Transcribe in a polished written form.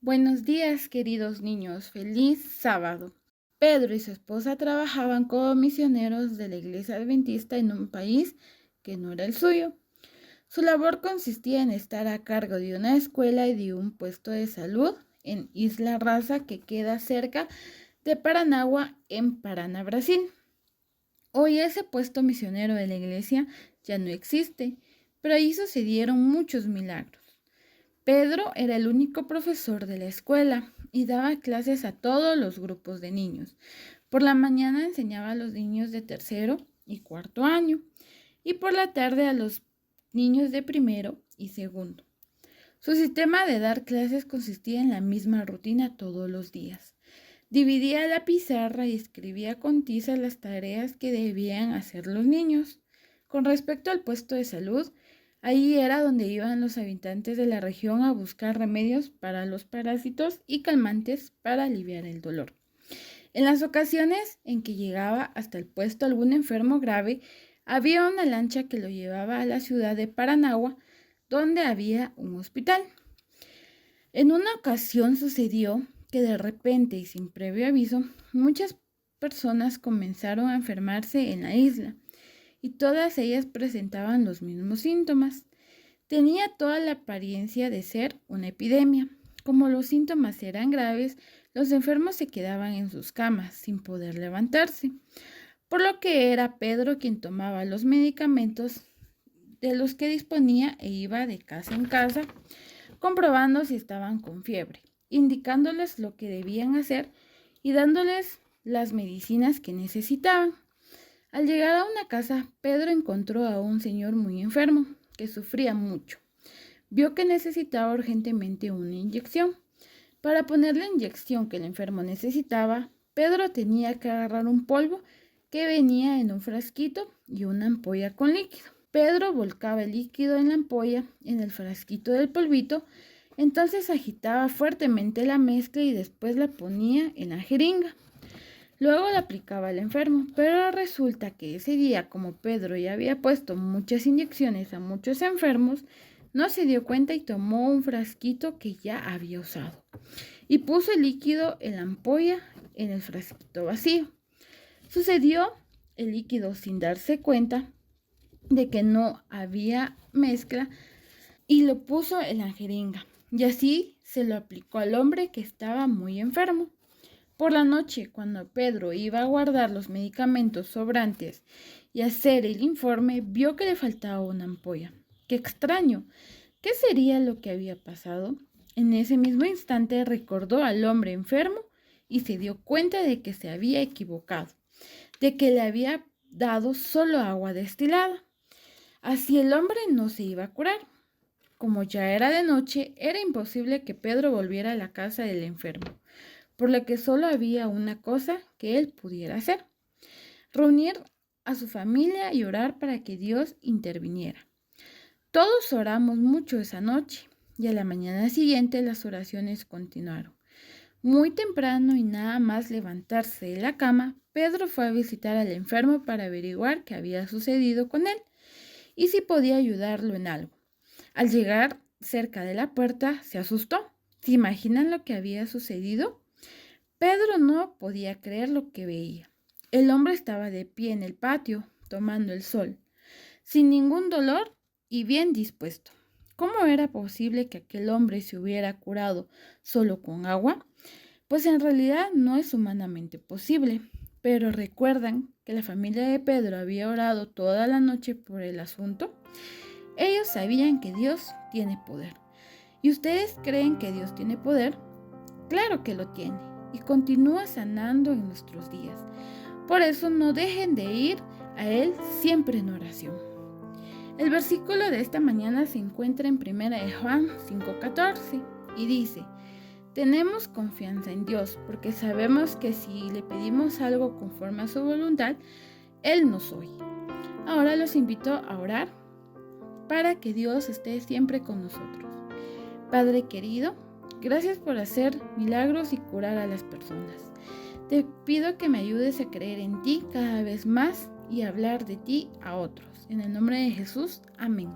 Buenos días, queridos niños. Feliz sábado. Pedro y su esposa trabajaban como misioneros de la iglesia adventista en un país que no era el suyo. Su labor consistía en estar a cargo de una escuela y de un puesto de salud en Isla Raza, que queda cerca de Paranagua, en Paraná, Brasil. Hoy ese puesto misionero de la iglesia ya no existe, pero allí sucedieron muchos milagros. Pedro era el único profesor de la escuela y daba clases a todos los grupos de niños. Por la mañana enseñaba a los niños de tercero y cuarto año y por la tarde a los niños de primero y segundo. Su sistema de dar clases consistía en la misma rutina todos los días. Dividía la pizarra y escribía con tiza las tareas que debían hacer los niños. Con respecto al puesto de salud, ahí era donde iban los habitantes de la región a buscar remedios para los parásitos y calmantes para aliviar el dolor. En las ocasiones en que llegaba hasta el puesto algún enfermo grave, había una lancha que lo llevaba a la ciudad de Paranagua, donde había un hospital. En una ocasión sucedió que de repente y sin previo aviso, muchas personas comenzaron a enfermarse en la isla y todas ellas presentaban los mismos síntomas. Tenía toda la apariencia de ser una epidemia. Como los síntomas eran graves, los enfermos se quedaban en sus camas sin poder levantarse, por lo que era Pedro quien tomaba los medicamentos de los que disponía e iba de casa en casa, comprobando si estaban con fiebre, indicándoles lo que debían hacer y dándoles las medicinas que necesitaban. Al llegar a una casa, Pedro encontró a un señor muy enfermo, que sufría mucho. Vio que necesitaba urgentemente una inyección. Para poner la inyección que el enfermo necesitaba, Pedro tenía que agarrar un polvo que venía en un frasquito y una ampolla con líquido. Pedro volcaba el líquido en la ampolla, en el frasquito del polvito, entonces agitaba fuertemente la mezcla y después la ponía en la jeringa. Luego la aplicaba al enfermo, pero resulta que ese día, como Pedro ya había puesto muchas inyecciones a muchos enfermos, no se dio cuenta y tomó un frasquito que ya había usado y puso el líquido en la ampolla en el frasquito vacío. Sucedió el líquido sin darse cuenta de que no había mezcla y lo puso en la jeringa, y así se lo aplicó al hombre que estaba muy enfermo. Por la noche, cuando Pedro iba a guardar los medicamentos sobrantes y hacer el informe, vio que le faltaba una ampolla. ¡Qué extraño! ¿Qué sería lo que había pasado? En ese mismo instante recordó al hombre enfermo y se dio cuenta de que se había equivocado, de que le había dado solo agua destilada. Así el hombre no se iba a curar. Como ya era de noche, era imposible que Pedro volviera a la casa del enfermo, por lo que solo había una cosa que él pudiera hacer: reunir a su familia y orar para que Dios interviniera. Todos oramos mucho esa noche y a la mañana siguiente las oraciones continuaron. Muy temprano y nada más levantarse de la cama, Pedro fue a visitar al enfermo para averiguar qué había sucedido con él y si podía ayudarlo en algo. Al llegar cerca de la puerta, se asustó. ¿Se imaginan lo que había sucedido? Pedro no podía creer lo que veía. El hombre estaba de pie en el patio, tomando el sol, sin ningún dolor y bien dispuesto. ¿Cómo era posible que aquel hombre se hubiera curado solo con agua? Pues en realidad no es humanamente posible. Pero ¿recuerdan que la familia de Pedro había orado toda la noche por el asunto? Ellos sabían que Dios tiene poder. ¿Y ustedes creen que Dios tiene poder? Claro que lo tiene y continúa sanando en nuestros días. Por eso no dejen de ir a Él siempre en oración. El versículo de esta mañana se encuentra en 1 de Juan 5:14 y dice: tenemos confianza en Dios porque sabemos que si le pedimos algo conforme a su voluntad, Él nos oye. Ahora los invito a orar para que Dios esté siempre con nosotros. Padre querido, gracias por hacer milagros y curar a las personas. Te pido que me ayudes a creer en ti cada vez más y hablar de ti a otros. En el nombre de Jesús, amén.